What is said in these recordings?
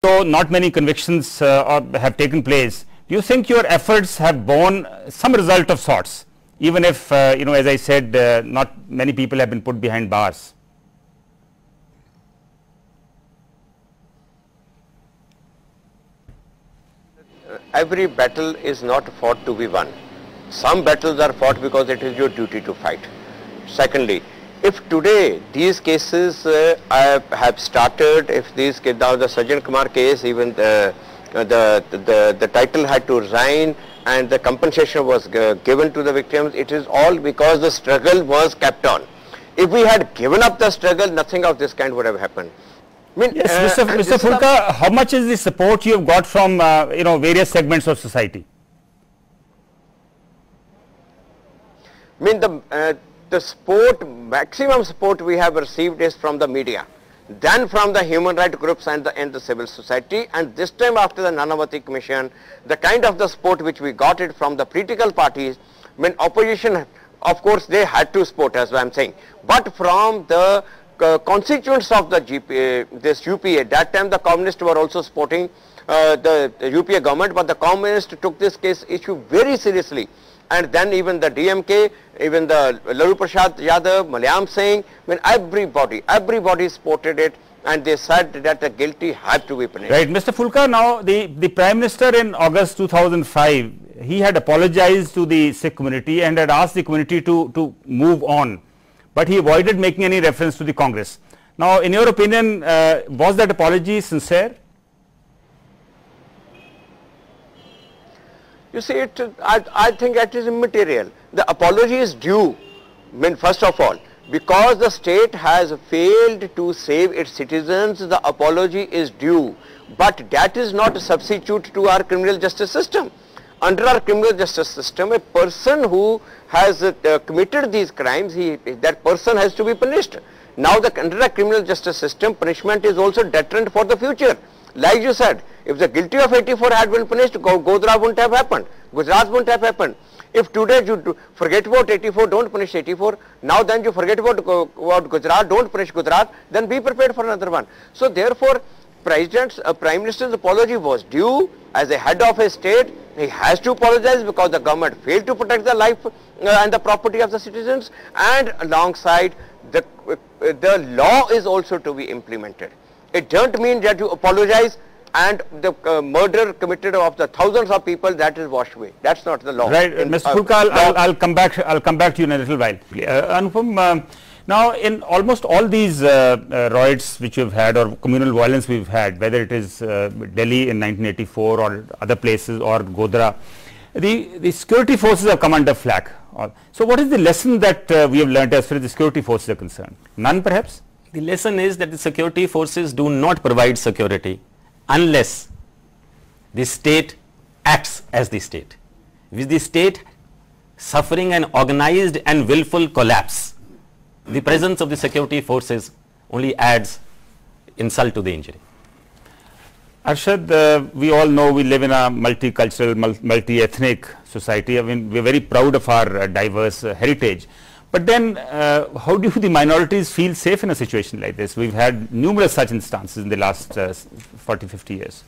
though not many convictions have taken place, do you think your efforts have borne some result of sorts, even if, as I said, not many people have been put behind bars? Every battle is not fought to be won. Some battles are fought because it is your duty to fight. Secondly, if today these cases have started, if these now the Sajjan Kumar case, even the title had to resign and the compensation was given to the victims, it is all because the struggle was kept on. If we had given up the struggle, nothing of this kind would have happened. I mean, yes, Mr. Fulka, how much is the support you have got from various segments of society? I mean, the support, maximum support we have received is from the media, then from the human rights groups and the civil society, and this time after the Nanavati Commission, the kind of the support which we got it from the political parties. I mean, opposition, of course, they had to support, as I am saying, but from the constituents of the this UPA, that time the communists were also supporting the UPA government, but the communists took this case issue very seriously. And then even the DMK, even the Lalu Prasad Yadav, Malayam Singh, I mean, everybody supported it, and they said that the guilty had to be punished. Right, Mr. Fulka, now the Prime Minister in August 2005, he had apologized to the Sikh community and had asked the community to move on, but he avoided making any reference to the Congress. Now, in your opinion, was that apology sincere? You see, I think that is immaterial. The apology is due, I mean, first of all, because the state has failed to save its citizens, the apology is due. But that is not a substitute to our criminal justice system. Under our criminal justice system, a person who has committed these crimes, that person has to be punished. Now, under the criminal justice system, punishment is also deterrent for the future. Like you said, if the guilty of 84 had been punished, Godhra wouldn't have happened, Gujarat wouldn't have happened. If today you forget about 84, don't punish 84, now then you forget about Gujarat, don't punish Gujarat, then be prepared for another one. So therefore, Prime Minister's apology was due. As a head of a state, he has to apologize because the government failed to protect the life and the property of the citizens, and alongside the law is also to be implemented. It don't mean that you apologize and the murder committed of the thousands of people, that is washed away. That's not the law. Right, Mr. Fulka, I'll come back to you in a little while. Anupam, now in almost all these riots which we've had, or communal violence we've had, whether it is Delhi in 1984 or other places or Godhra, the security forces have come under flak. So what is the lesson that we have learnt as far as the security forces are concerned? None perhaps? The lesson is that the security forces do not provide security unless the state acts as the state. With the state suffering an organized and willful collapse, the presence of the security forces only adds insult to the injury. Arshad, we all know we live in a multicultural, multi-ethnic society. I mean, we are very proud of our diverse heritage. But then, how do the minorities feel safe in a situation like this? We've had numerous such instances in the last 40, 50 years.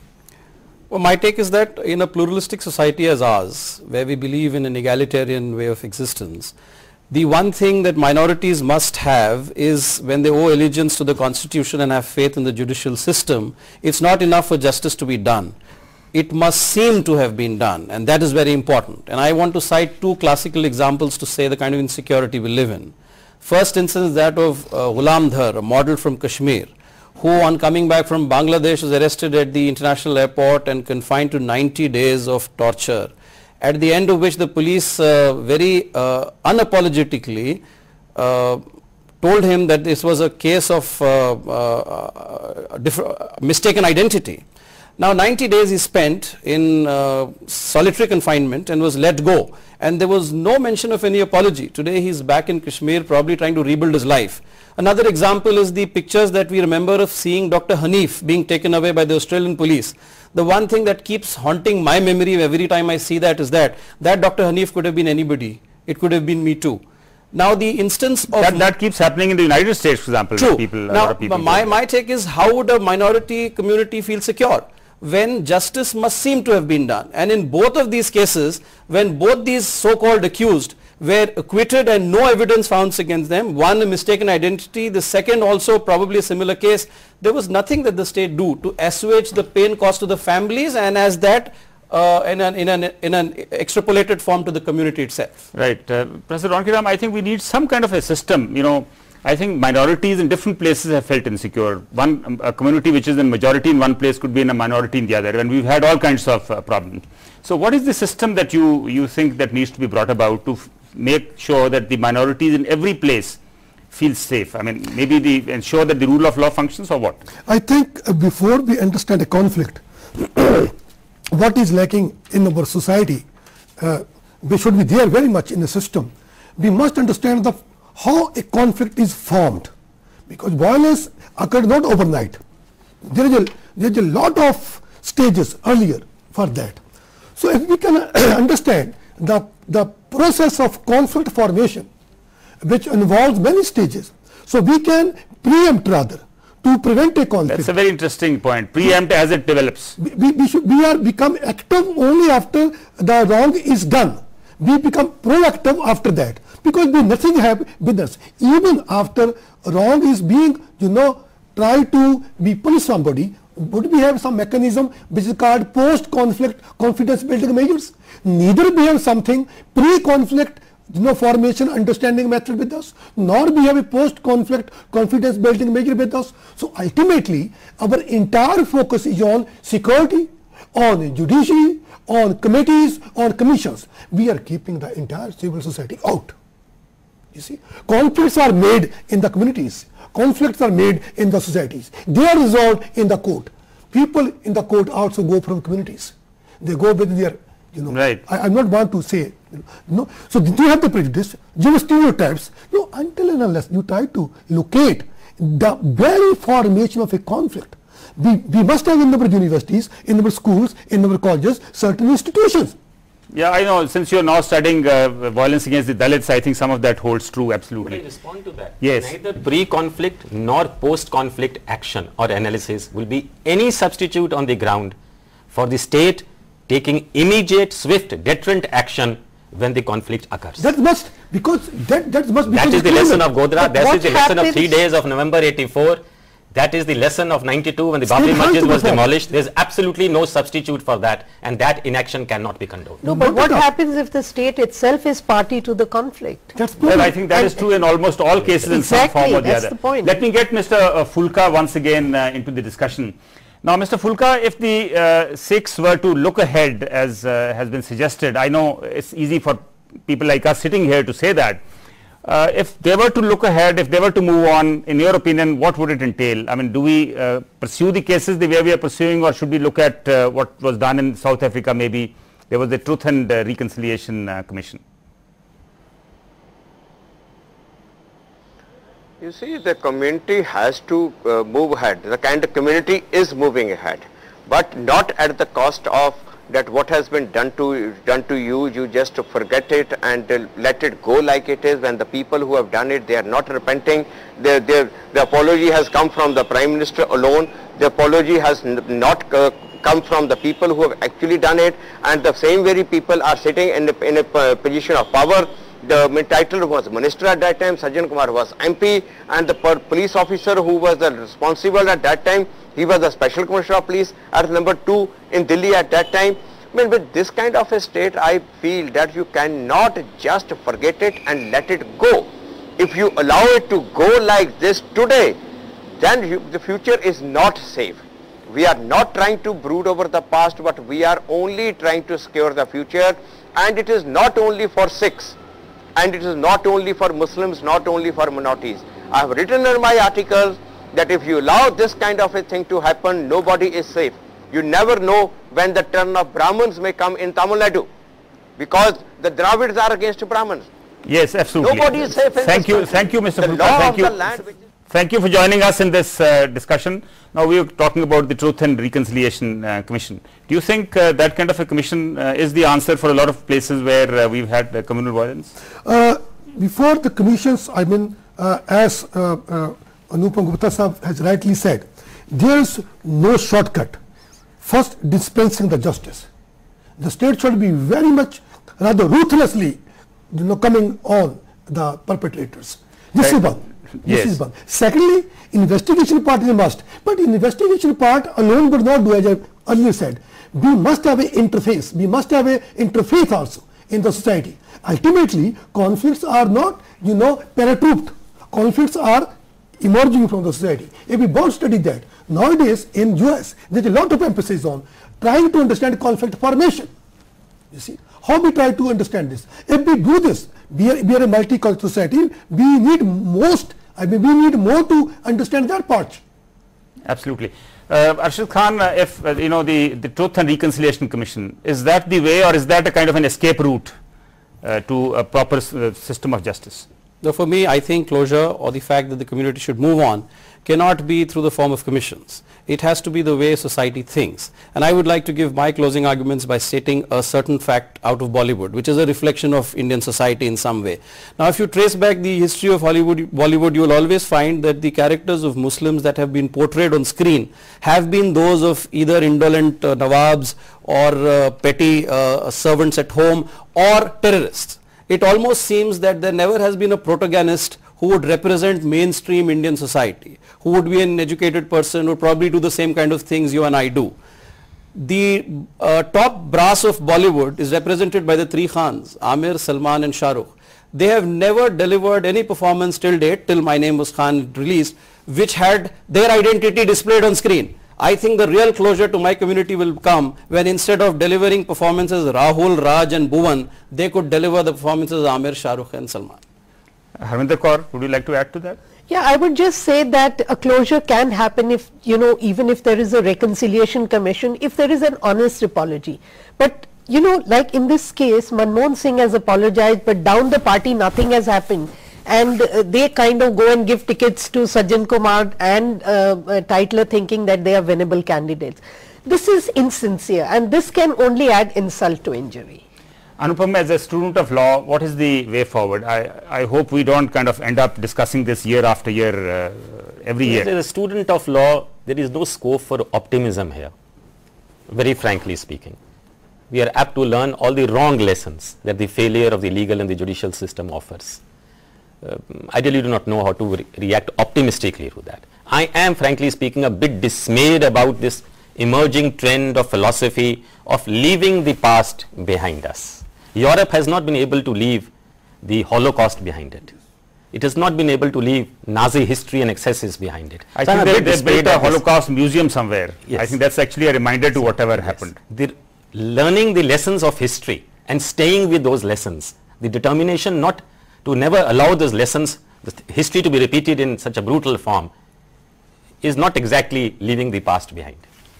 Well, my take is that in a pluralistic society as ours, where we believe in an egalitarian way of existence, the one thing that minorities must have is, when they owe allegiance to the constitution and have faith in the judicial system, it's not enough for justice to be done. It must seem to have been done, and that is very important. And I want to cite two classical examples to say the kind of insecurity we live in. First instance, that of Ghulam Dhar, a model from Kashmir, who on coming back from Bangladesh was arrested at the international airport and confined to 90 days of torture, at the end of which the police very unapologetically told him that this was a case of mistaken identity. Now 90 days he spent in solitary confinement and was let go, and there was no mention of any apology. Today he is back in Kashmir, probably trying to rebuild his life. Another example is the pictures that we remember of seeing Dr. Hanif being taken away by the Australian police. The one thing that keeps haunting my memory every time I see that is that Dr. Hanif could have been anybody. It could have been me too. Now the instance of that keeps happening in the United States, for example. true. People, now my take is, how would a minority community feel secure when justice must seem to have been done? And in both of these cases, when both these so-called accused were acquitted and no evidence found against them, one a mistaken identity, the second also probably a similar case, there was nothing that the state do to assuage the pain caused to the families, and as that in an extrapolated form to the community itself. Right. Professor Ronkiram, I think we need some kind of a system. You know, I think minorities in different places have felt insecure. A community which is in majority in one place could be in a minority in the other, and we've had all kinds of problems. So what is the system that you think that needs to be brought about to make sure that the minorities in every place feel safe? I mean, maybe ensure that the rule of law functions, or what? I think before we understand a conflict, what is lacking in our society, we should be there very much in the system. We must understand how a conflict is formed, because violence occurred not overnight. There is a lot of stages earlier for that. So if we can understand the process of conflict formation, which involves many stages, so we can preempt rather to prevent a conflict. That's a very interesting point. Preempt as it develops. We are become active only after the wrong is done. We become proactive after that, because nothing happens with us. Even after wrong is being, try to be punish somebody, would we have some mechanism which is called post-conflict confidence building measures? Neither we have something pre-conflict formation understanding method with us, nor we have a post-conflict confidence building measure with us. So ultimately our entire focus is on security, on judiciary, on committees, on commissions. We are keeping the entire civil society out. You see, conflicts are made in the communities, conflicts are made in the societies, they are resolved in the court. People in the court also go from communities, they go with their, right. I not want to say, so do you have the prejudice, you have stereotypes. No, until and unless you try to locate the very formation of a conflict, we must have in our universities, in our schools, in our colleges, certain institutions. Yeah, I know. Since you're now studying violence against the Dalits, I think some of that holds true, absolutely. Could I respond to that? Yes. Neither pre-conflict nor post-conflict action or analysis will be any substitute on the ground for the state taking immediate, swift, deterrent action when the conflict occurs. That must, because that must be. That is the lesson of Godhra, that is the lesson of 3 days of November 84. That is the lesson of 92 when the Babri Masjid was demolished. There is absolutely no substitute for that, and that inaction cannot be condoned. No, but what happens if the state itself is party to the conflict? Well, I think that is true in almost all cases in some form or the other. That's the point. Let me get Mr. Fulka once again into the discussion. Now, Mr. Fulka, if the Sikhs were to look ahead, as has been suggested, I know it's easy for people like us sitting here to say that. If they were to look ahead, if they were to move on, in your opinion, what would it entail? I mean, do we pursue the cases the way we are pursuing, or should we look at what was done in South Africa? Maybe there was the Truth and Reconciliation Commission. You see, the community has to move ahead. The kind of community is moving ahead, but not at the cost of that what has been done to you, you just forget it and let it go like it is. When the people who have done it, they are not repenting. The apology has come from the Prime Minister alone. The apology has not come from the people who have actually done it, and the same very people are sitting in a position of power. The title was Minister at that time, Sajjan Kumar was MP, and the police officer who was the responsible at that time, he was the Special Commissioner of Police at number 2 in Delhi at that time. I mean, with this kind of a state, I feel that you cannot just forget it and let it go. If you allow it to go like this today, then the future is not safe. We are not trying to brood over the past, but we are only trying to secure the future, and it is not only for Sikhs, and it is not only for Muslims, not only for minorities. I have written in my articles that if you allow this kind of a thing to happen, nobody is safe. You never know when the turn of Brahmins may come in Tamil Nadu, because the Dravids are against Brahmins. Yes, absolutely. Nobody is safe in Thank you, Mr. Fulka. Thank you for joining us in this discussion. Now we are talking about the Truth and Reconciliation Commission. Do you think that kind of a commission is the answer for a lot of places where we've had communal violence? before the commissions, I mean, as Anupam Gupta Sahab has rightly said, there is no shortcut. First, dispensing the justice. The state should be very much, rather ruthlessly, coming on the perpetrators. This is one. This is one. Secondly, investigation part is a must. But investigation part alone would not do, as I earlier said. We must have an interface. We must have an interfaith also in the society. Ultimately, conflicts are not, paratrooped. Conflicts are emerging from the society. If we both study that, nowadays in US, there is a lot of emphasis on trying to understand conflict formation. You see, how we try to understand this. If we do this, we are a multicultural society, we need we need more to understand that part. Absolutely. Arshad Khan, if the Truth and Reconciliation Commission, is that the way, or is that a kind of an escape route to a proper system of justice? Though for me, I think closure, or the fact that the community should move on, cannot be through the form of commissions. It has to be the way society thinks. And I would like to give my closing arguments by stating a certain fact out of Bollywood, which is a reflection of Indian society in some way. Now, if you trace back the history of Bollywood, you will always find that the characters of Muslims that have been portrayed on screen have been those of either indolent Nawabs or petty servants at home or terrorists. It almost seems that there never has been a protagonist who would represent mainstream Indian society, who would be an educated person, who would probably do the same kind of things you and I do. The top brass of Bollywood is represented by the three Khans, Amir, Salman and Shah Rukh. They have never delivered any performance till date, till My Name Was Khan released, which had their identity displayed on screen. I think the real closure to my community will come when instead of delivering performances Rahul, Raj and Bhuvan, they could deliver the performances Amir, Shah Rukh and Salman. Harminder Kaur, would you like to add to that? Yeah, I would just say that a closure can happen if, even if there is a reconciliation commission, if there is an honest apology. But, like in this case, Manmohan Singh has apologized, but down the party nothing has happened. And they kind of go and give tickets to Sajjan Kumar and Titler thinking that they are winnable candidates. This is insincere, and this can only add insult to injury. Anupam, as a student of law, what is the way forward? I hope we don't kind of end up discussing this year after year, every year. As a student of law, there is no scope for optimism here, very frankly speaking. We are apt to learn all the wrong lessons that the failure of the legal and the judicial system offers. I really do not know how to react optimistically to that. I am, frankly speaking, a bit dismayed about this emerging trend of philosophy of leaving the past behind us. Europe has not been able to leave the Holocaust behind it. It has not been able to leave Nazi history and excesses behind it. I think they built a Holocaust museum somewhere. Yes. I think that's actually a reminder to whatever happened. Learning the lessons of history and staying with those lessons, the determination not to never allow those lessons, the history to be repeated in such a brutal form, is not exactly leaving the past behind.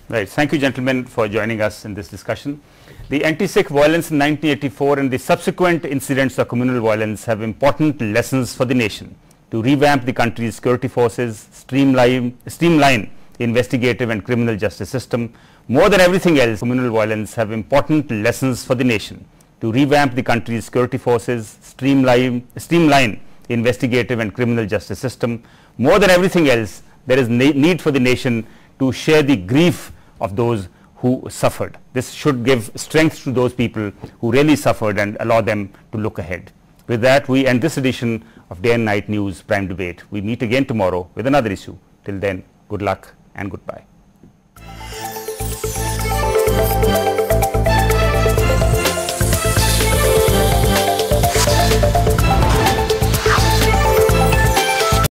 Right. Thank you, gentlemen, for joining us in this discussion. The anti-Sikh violence in 1984 and the subsequent incidents of communal violence have important lessons for the nation to revamp the country's security forces, streamline the investigative and criminal justice system. More than everything else, communal violence have important lessons for the nation to revamp the country's security forces, streamline the investigative and criminal justice system. More than everything else, there is need for the nation to share the grief of those who suffered. This should give strength to those people who really suffered and allow them to look ahead. With that, we end this edition of Day and Night News Prime Debate. We meet again tomorrow with another issue. Till then, good luck and goodbye.